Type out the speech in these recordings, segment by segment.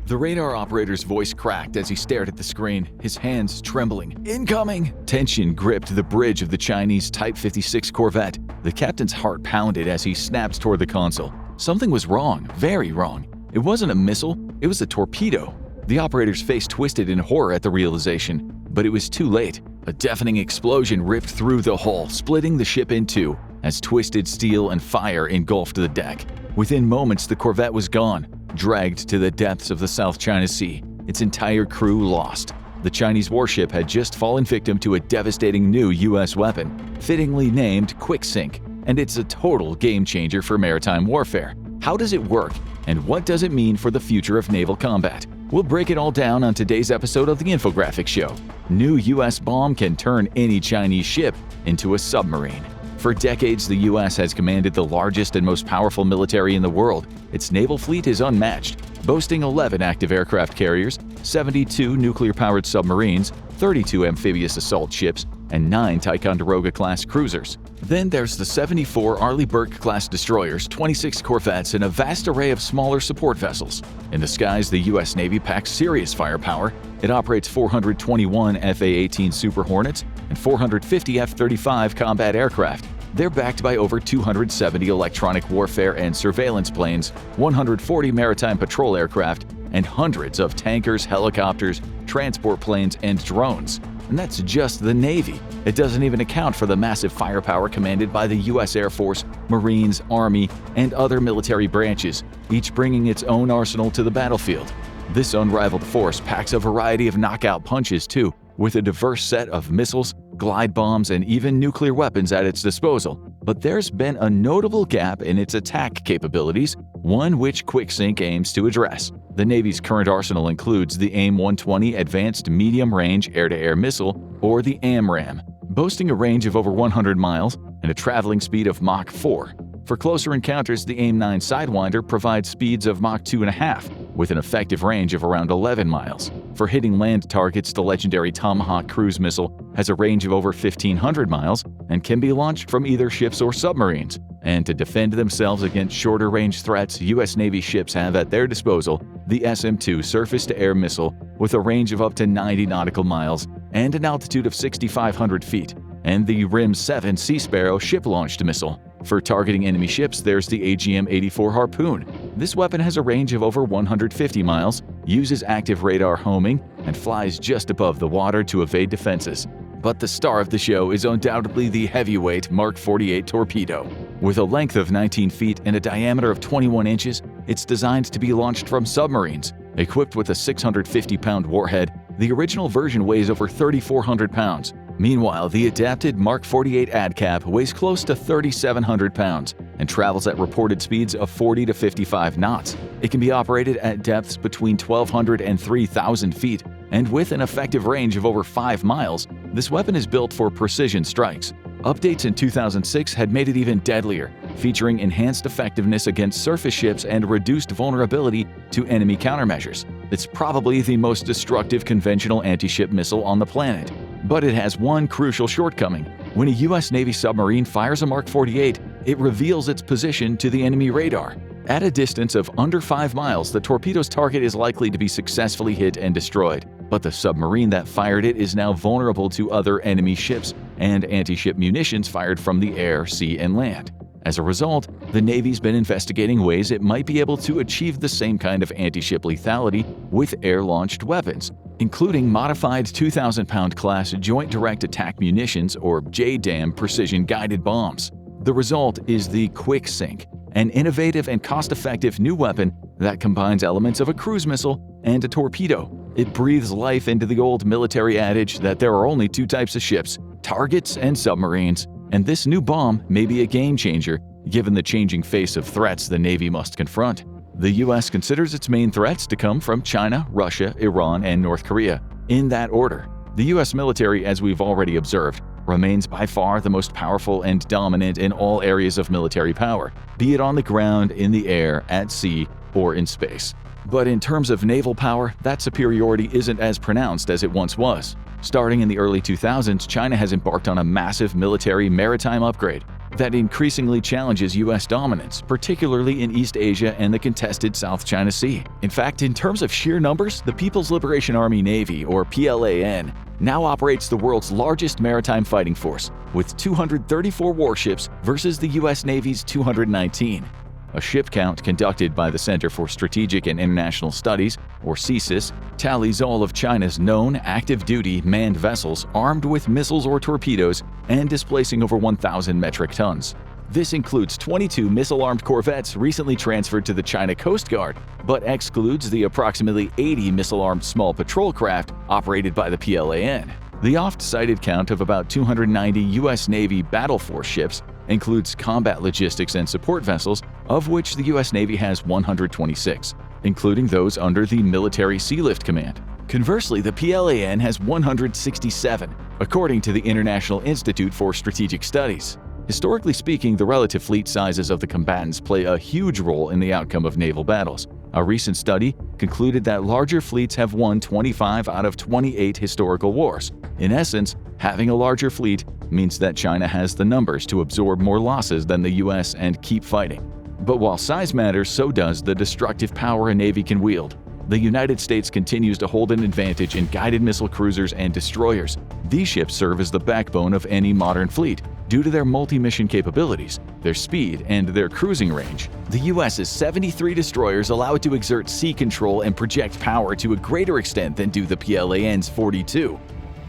The radar operator's voice cracked as he stared at the screen, his hands trembling. "Incoming!" Tension gripped the bridge of the Chinese Type 56 corvette. The captain's heart pounded as he snapped toward the console. Something was wrong, very wrong. It wasn't a missile, it was a torpedo. The operator's face twisted in horror at the realization, but it was too late. A deafening explosion ripped through the hull, splitting the ship in two, as twisted steel and fire engulfed the deck. Within moments, the corvette was gone, dragged to the depths of the South China Sea, its entire crew lost. The Chinese warship had just fallen victim to a devastating new U.S. weapon, fittingly named QuickSync, and it's a total game-changer for maritime warfare. How does it work, and what does it mean for the future of naval combat? We'll break it all down on today's episode of the Infographics Show. New U.S. bomb can turn any Chinese ship into a submarine. For decades, the U.S. has commanded the largest and most powerful military in the world. Its naval fleet is unmatched, boasting 11 active aircraft carriers, 72 nuclear-powered submarines, 32 amphibious assault ships, and 9 Ticonderoga-class cruisers. Then there's the 74 Arleigh Burke-class destroyers, 26 corvettes, and a vast array of smaller support vessels. In the skies, the U.S. Navy packs serious firepower. It operates 421 F/A-18 Super Hornets and 450 F-35 combat aircraft. They're backed by over 270 electronic warfare and surveillance planes, 140 maritime patrol aircraft, and hundreds of tankers, helicopters, transport planes, and drones. And that's just the Navy. It doesn't even account for the massive firepower commanded by the U.S. Air Force, Marines, Army, and other military branches, each bringing its own arsenal to the battlefield. This unrivaled force packs a variety of knockout punches too, with a diverse set of missiles, glide bombs, and even nuclear weapons at its disposal. But there's been a notable gap in its attack capabilities, one which QuickSync aims to address. The Navy's current arsenal includes the AIM-120 Advanced Medium-Range Air-to-Air Missile, or the AMRAAM, boasting a range of over 100 miles and a traveling speed of Mach 4. For closer encounters, the AIM-9 Sidewinder provides speeds of Mach 2.5, with an effective range of around 11 miles. For hitting land targets, the legendary Tomahawk cruise missile has a range of over 1,500 miles and can be launched from either ships or submarines. And to defend themselves against shorter-range threats, U.S. Navy ships have at their disposal the SM-2 surface-to-air missile with a range of up to 90 nautical miles and an altitude of 6,500 feet, and the RIM-7 Sea Sparrow ship-launched missile. For targeting enemy ships, there's the AGM-84 Harpoon. This weapon has a range of over 150 miles, uses active radar homing, and flies just above the water to evade defenses. But the star of the show is undoubtedly the heavyweight Mark 48 torpedo. With a length of 19 feet and a diameter of 21 inches, it's designed to be launched from submarines. Equipped with a 650-pound warhead, the original version weighs over 3,400 pounds. Meanwhile, the adapted Mark 48 AdCap weighs close to 3,700 pounds and travels at reported speeds of 40 to 55 knots. It can be operated at depths between 1,200 and 3,000 feet, and with an effective range of over 5 miles, this weapon is built for precision strikes. Updates in 2006 had made it even deadlier, featuring enhanced effectiveness against surface ships and reduced vulnerability to enemy countermeasures. It's probably the most destructive conventional anti-ship missile on the planet. But it has one crucial shortcoming. When a U.S. Navy submarine fires a Mark 48, it reveals its position to the enemy radar. At a distance of under 5 miles, the torpedo's target is likely to be successfully hit and destroyed. But the submarine that fired it is now vulnerable to other enemy ships and anti-ship munitions fired from the air, sea, and land. As a result, the Navy's been investigating ways it might be able to achieve the same kind of anti-ship lethality with air-launched weapons, including modified 2,000-pound class Joint Direct Attack Munitions or JDAM precision-guided bombs. The result is the QuickSync, an innovative and cost-effective new weapon that combines elements of a cruise missile and a torpedo. It breathes life into the old military adage that there are only 2 types of ships, targets and submarines. And this new bomb may be a game-changer, given the changing face of threats the Navy must confront. The U.S. considers its main threats to come from China, Russia, Iran, and North Korea. In that order, the U.S. military, as we've already observed, remains by far the most powerful and dominant in all areas of military power, be it on the ground, in the air, at sea, or in space. But in terms of naval power, that superiority isn't as pronounced as it once was. Starting in the early 2000s, China has embarked on a massive military maritime upgrade. that increasingly challenges U.S. dominance, particularly in East Asia and the contested South China Sea. In fact, in terms of sheer numbers, the People's Liberation Army Navy, or PLAN, now operates the world's largest maritime fighting force, with 234 warships versus the U.S. Navy's 219. A ship count conducted by the Center for Strategic and International Studies, or CSIS, tallies all of China's known active-duty manned vessels armed with missiles or torpedoes and displacing over 1,000 metric tons. This includes 22 missile-armed corvettes recently transferred to the China Coast Guard, but excludes the approximately 80 missile-armed small patrol craft operated by the PLAN. The oft-cited count of about 290 U.S. Navy battle force ships includes combat logistics and support vessels, of which the U.S. Navy has 126, including those under the Military Sealift Command. Conversely, the PLAN has 167, according to the International Institute for Strategic Studies. Historically speaking, the relative fleet sizes of the combatants play a huge role in the outcome of naval battles. A recent study concluded that larger fleets have won 25 out of 28 historical wars. In essence, having a larger fleet means that China has the numbers to absorb more losses than the US and keep fighting. But while size matters, so does the destructive power a navy can wield. The United States continues to hold an advantage in guided missile cruisers and destroyers. These ships serve as the backbone of any modern fleet due to their multi-mission capabilities, their speed, and their cruising range. The US's 73 destroyers allow it to exert sea control and project power to a greater extent than do the PLAN's 42.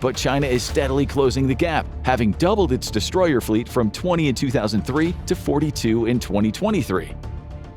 But China is steadily closing the gap, having doubled its destroyer fleet from 20 in 2003 to 42 in 2023.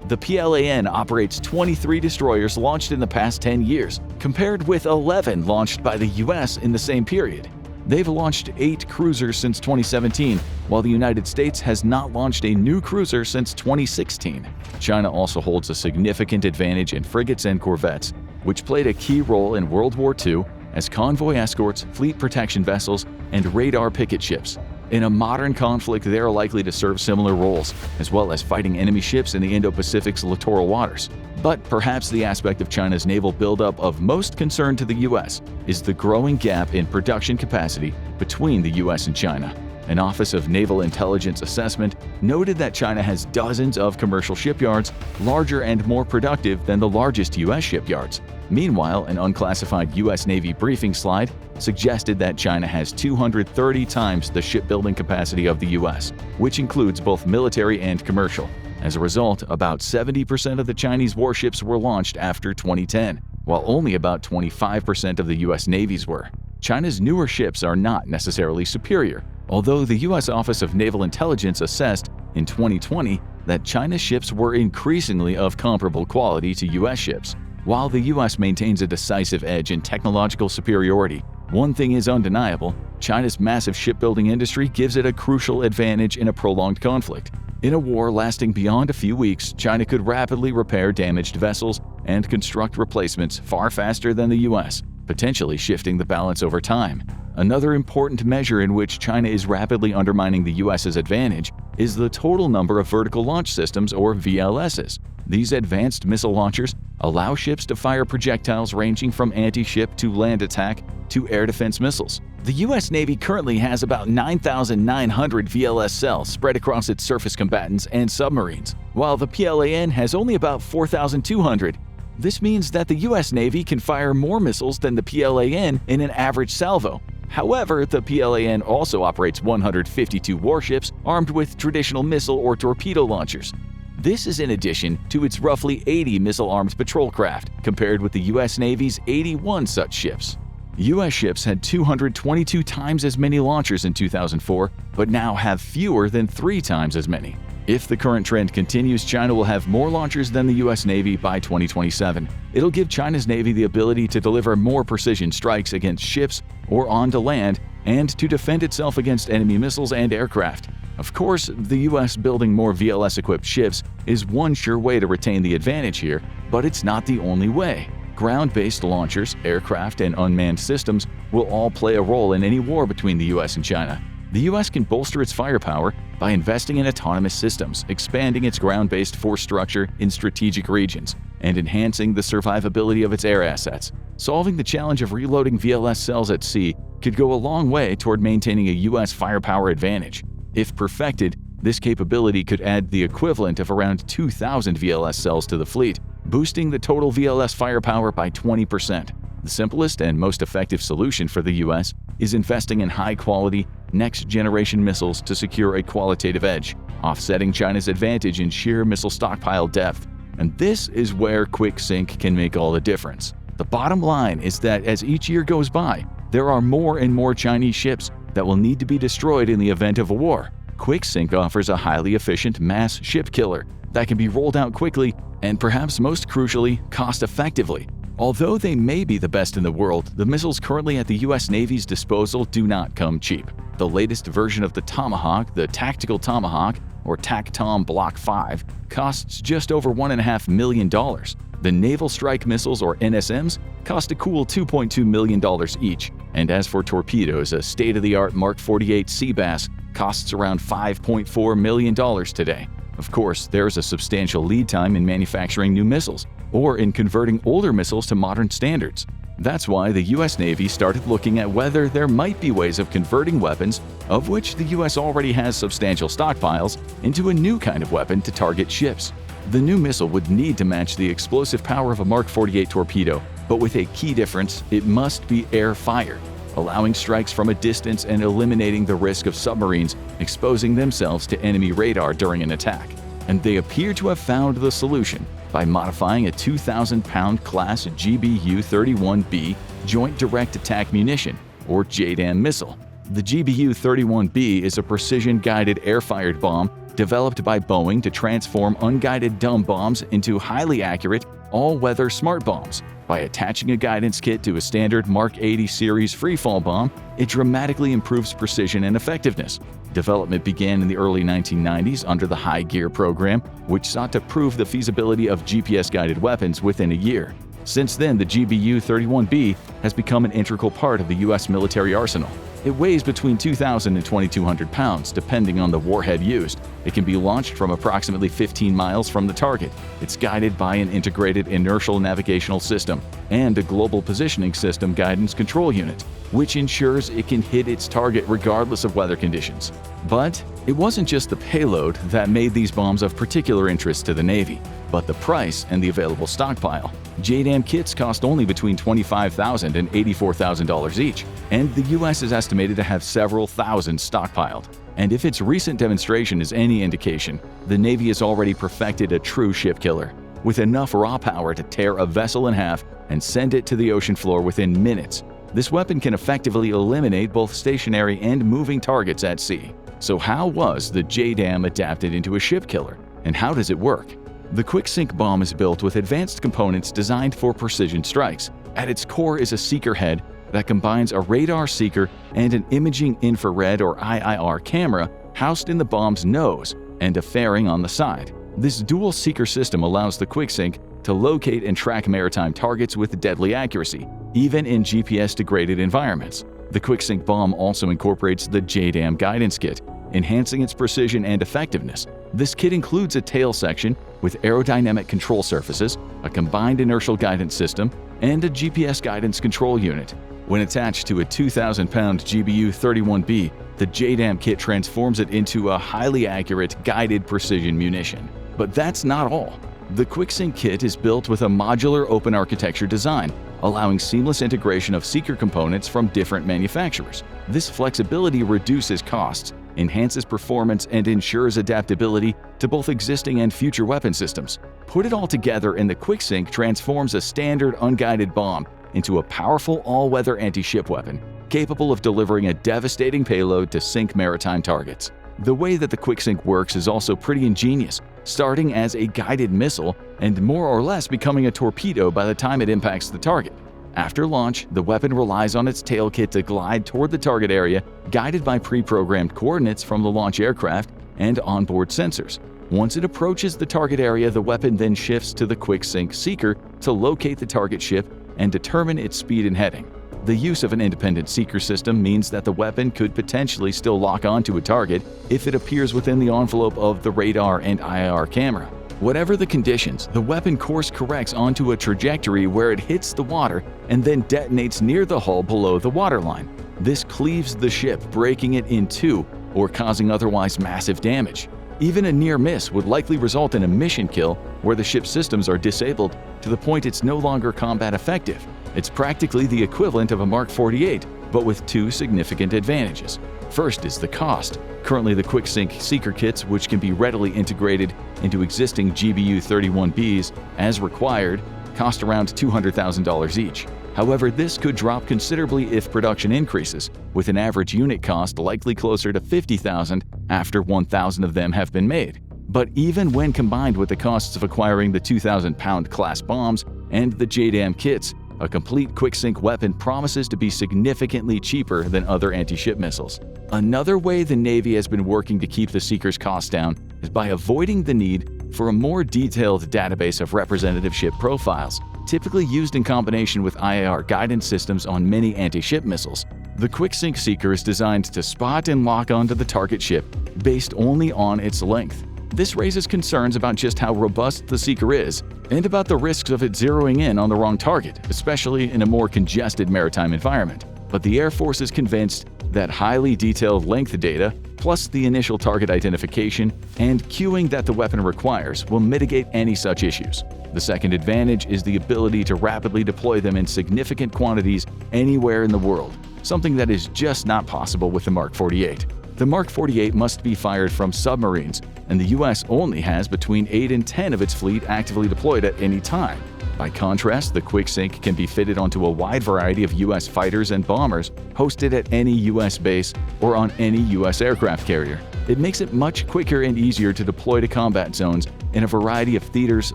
The PLAN operates 23 destroyers launched in the past 10 years, compared with 11 launched by the US in the same period. They've launched 8 cruisers since 2017, while the United States has not launched a new cruiser since 2016. China also holds a significant advantage in frigates and corvettes, which played a key role in World War II as convoy escorts, fleet protection vessels, and radar picket ships. In a modern conflict, they are likely to serve similar roles, as well as fighting enemy ships in the Indo-Pacific's littoral waters. But perhaps the aspect of China's naval buildup of most concern to the U.S. is the growing gap in production capacity between the U.S. and China. An Office of Naval Intelligence Assessment noted that China has dozens of commercial shipyards, larger and more productive than the largest U.S. shipyards. Meanwhile, an unclassified U.S. Navy briefing slide suggested that China has 230 times the shipbuilding capacity of the U.S., which includes both military and commercial. As a result, about 70% of the Chinese warships were launched after 2010, while only about 25% of the U.S. Navy's were. China's newer ships are not necessarily superior, although the U.S. Office of Naval Intelligence assessed in 2020 that China's ships were increasingly of comparable quality to U.S. ships. While the U.S. maintains a decisive edge in technological superiority, one thing is undeniable: China's massive shipbuilding industry gives it a crucial advantage in a prolonged conflict. In a war lasting beyond a few weeks, China could rapidly repair damaged vessels and construct replacements far faster than the U.S., potentially shifting the balance over time. Another important measure in which China is rapidly undermining the U.S.'s advantage is the total number of vertical launch systems, or VLSs. These advanced missile launchers allow ships to fire projectiles ranging from anti-ship to land attack to air defense missiles. The U.S. Navy currently has about 9,900 VLS cells spread across its surface combatants and submarines, while the PLAN has only about 4,200. This means that the U.S. Navy can fire more missiles than the PLAN in an average salvo. However, the PLAN also operates 152 warships armed with traditional missile or torpedo launchers. This is in addition to its roughly 80 missile-armed patrol craft, compared with the U.S. Navy's 81 such ships. U.S. ships had 222 times as many launchers in 2004, but now have fewer than 3 times as many. If the current trend continues, China will have more launchers than the U.S. Navy by 2027. It'll give China's Navy the ability to deliver more precision strikes against ships or onto land, and to defend itself against enemy missiles and aircraft. Of course, the U.S. building more VLS-equipped ships is one sure way to retain the advantage here, but it's not the only way. Ground-based launchers, aircraft, and unmanned systems will all play a role in any war between the U.S. and China. The U.S. can bolster its firepower by investing in autonomous systems, expanding its ground-based force structure in strategic regions, and enhancing the survivability of its air assets. Solving the challenge of reloading VLS cells at sea could go a long way toward maintaining a U.S. firepower advantage. If perfected, This capability could add the equivalent of around 2,000 VLS cells to the fleet, boosting the total VLS firepower by 20%. The simplest and most effective solution for the US is investing in high-quality, next-generation missiles to secure a qualitative edge, offsetting China's advantage in sheer missile stockpile depth. And this is where QuickSync can make all the difference. The bottom line is that as each year goes by, there are more and more Chinese ships that will need to be destroyed in the event of a war. QuickSync offers a highly efficient mass ship killer that can be rolled out quickly and, perhaps most crucially, cost-effectively. Although they may be the best in the world, the missiles currently at the US Navy's disposal do not come cheap. The latest version of the Tomahawk, the Tactical Tomahawk, or TACTOM Block 5, costs just over $1.5 million. The Naval Strike Missiles, or NSMs, cost a cool $2.2 million each. And as for torpedoes, a state-of-the-art Mark 48 Seabass costs around $5.4 million today. Of course, there's a substantial lead time in manufacturing new missiles, or in converting older missiles to modern standards. That's why the US Navy started looking at whether there might be ways of converting weapons, of which the US already has substantial stockpiles, into a new kind of weapon to target ships. The new missile would need to match the explosive power of a Mark 48 torpedo, but with a key difference: it must be air-fired, allowing strikes from a distance and eliminating the risk of submarines exposing themselves to enemy radar during an attack. And they appear to have found the solution by modifying a 2,000-pound class GBU-31B Joint Direct Attack Munition, or JDAM missile. The GBU-31B is a precision-guided air-fired bomb developed by Boeing to transform unguided dumb bombs into highly accurate, all-weather smart bombs. By attaching a guidance kit to a standard Mark 80 series freefall bomb, it dramatically improves precision and effectiveness. Development began in the early 1990s under the High Gear program, which sought to prove the feasibility of GPS-guided weapons within a year. Since then, the GBU-31B has become an integral part of the U.S. military arsenal. It weighs between 2,000 and 2,200 pounds, depending on the warhead used. It can be launched from approximately 15 miles from the target. It's guided by an integrated inertial navigational system and a global positioning system guidance control unit, which ensures it can hit its target regardless of weather conditions. But it wasn't just the payload that made these bombs of particular interest to the Navy, but the price and the available stockpile. JDAM kits cost only between $25,000 and $84,000 each, and the US is estimated to have several thousand stockpiled. And if its recent demonstration is any indication, the Navy has already perfected a true ship killer, with enough raw power to tear a vessel in half and send it to the ocean floor within minutes. This weapon can effectively eliminate both stationary and moving targets at sea. So how was the JDAM adapted into a ship killer, and how does it work? The QuickSync bomb is built with advanced components designed for precision strikes. At its core is a seeker head that combines a radar seeker and an imaging infrared or IIR camera housed in the bomb's nose and a fairing on the side. This dual seeker system allows the QuickSync to locate and track maritime targets with deadly accuracy, even in GPS-degraded environments. The QuickSync bomb also incorporates the JDAM guidance kit, enhancing its precision and effectiveness. This kit includes a tail section with aerodynamic control surfaces, a combined inertial guidance system, and a GPS guidance control unit. When attached to a 2,000-pound GBU-31B, the JDAM kit transforms it into a highly accurate, guided precision munition. But that's not all. The QuickSync kit is built with a modular open architecture design, allowing seamless integration of seeker components from different manufacturers. This flexibility reduces costs, enhances performance, and ensures adaptability to both existing and future weapon systems. Put it all together, and the QuickSync transforms a standard unguided bomb into a powerful all-weather anti-ship weapon, capable of delivering a devastating payload to sink maritime targets. The way that the QuickSync works is also pretty ingenious, starting as a guided missile and more or less becoming a torpedo by the time it impacts the target. After launch, the weapon relies on its tail kit to glide toward the target area, guided by pre-programmed coordinates from the launch aircraft and onboard sensors. Once it approaches the target area, the weapon then shifts to the QuickSync seeker to locate the target ship and determine its speed and heading. The use of an independent seeker system means that the weapon could potentially still lock onto a target if it appears within the envelope of the radar and IR camera. Whatever the conditions, the weapon course corrects onto a trajectory where it hits the water and then detonates near the hull below the waterline. This cleaves the ship, breaking it in two, or causing otherwise massive damage. Even a near miss would likely result in a mission kill where the ship's systems are disabled to the point it's no longer combat effective. It's practically the equivalent of a Mark 48, but with two significant advantages. First is the cost. Currently, the QuickSync seeker kits, which can be readily integrated into existing GBU-31Bs as required, cost around $200,000 each. However, this could drop considerably if production increases, with an average unit cost likely closer to $50,000 after 1,000 of them have been made. But even when combined with the costs of acquiring the 2,000-pound class bombs and the JDAM kits, a complete QuickSync weapon promises to be significantly cheaper than other anti-ship missiles. Another way the Navy has been working to keep the Seeker's costs down is by avoiding the need for a more detailed database of representative ship profiles, typically used in combination with IAR guidance systems on many anti-ship missiles. The QuickSync Seeker is designed to spot and lock onto the target ship based only on its length. This raises concerns about just how robust the Seeker is and about the risks of it zeroing in on the wrong target, especially in a more congested maritime environment. But the Air Force is convinced that highly detailed length data, plus the initial target identification and queuing that the weapon requires, will mitigate any such issues. The second advantage is the ability to rapidly deploy them in significant quantities anywhere in the world, something that is just not possible with the Mark 48. The Mark 48 must be fired from submarines, and the U.S. only has between 8 and 10 of its fleet actively deployed at any time. By contrast, the QuickSync can be fitted onto a wide variety of U.S. fighters and bombers hosted at any U.S. base or on any U.S. aircraft carrier. It makes it much quicker and easier to deploy to combat zones in a variety of theaters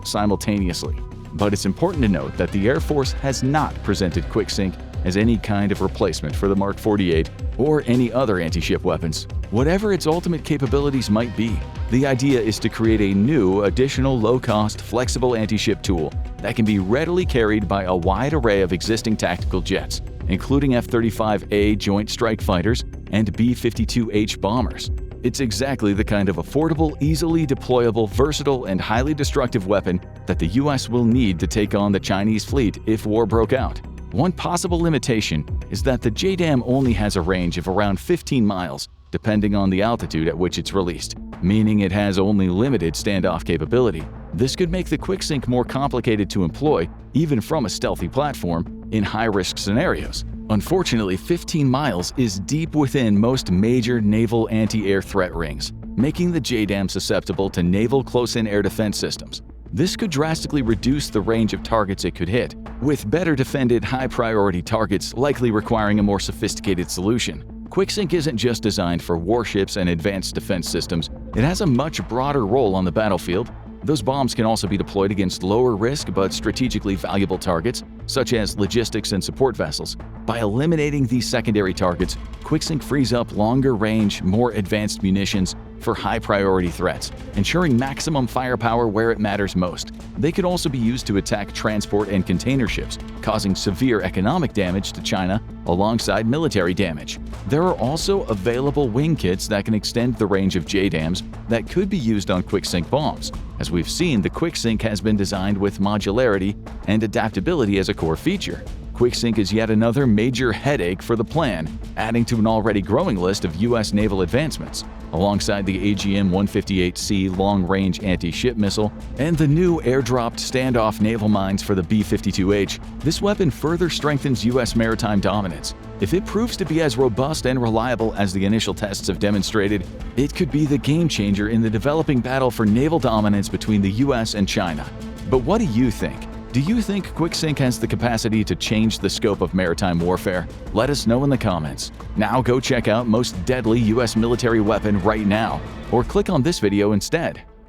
simultaneously. But it's important to note that the Air Force has not presented QuickSync as any kind of replacement for the Mark 48 or any other anti-ship weapons. Whatever its ultimate capabilities might be, the idea is to create a new, additional low-cost, flexible anti-ship tool that can be readily carried by a wide array of existing tactical jets, including F-35A Joint Strike Fighters and B-52H bombers. It's exactly the kind of affordable, easily deployable, versatile, and highly destructive weapon that the U.S. will need to take on the Chinese fleet if war broke out. One possible limitation is that the JDAM only has a range of around 15 miles, depending on the altitude at which it's released, meaning it has only limited standoff capability. This could make the QuickSync more complicated to employ, even from a stealthy platform, in high-risk scenarios. Unfortunately, 15 miles is deep within most major naval anti-air threat rings, making the JDAM susceptible to naval close-in air defense systems. This could drastically reduce the range of targets it could hit, with better defended high-priority targets likely requiring a more sophisticated solution. QuickSync isn't just designed for warships and advanced defense systems, it has a much broader role on the battlefield. Those bombs can also be deployed against lower-risk but strategically valuable targets, such as logistics and support vessels. By eliminating these secondary targets, QuickSync frees up longer-range, more advanced munitions for high-priority threats, ensuring maximum firepower where it matters most. They could also be used to attack transport and container ships, causing severe economic damage to China alongside military damage. There are also available wing kits that can extend the range of JDAMs that could be used on QuickSync bombs. As we've seen, the QuickSync has been designed with modularity and adaptability as a core feature. QuickSync is yet another major headache for the plan, adding to an already growing list of U.S. naval advancements. Alongside the AGM-158C long-range anti-ship missile and the new airdropped standoff naval mines for the B-52H, this weapon further strengthens U.S. maritime dominance. If it proves to be as robust and reliable as the initial tests have demonstrated, it could be the game-changer in the developing battle for naval dominance between the U.S. and China. But what do you think? Do you think QuickSync has the capacity to change the scope of maritime warfare? Let us know in the comments. Now go check out most deadly U.S. military weapon right now, or click on this video instead.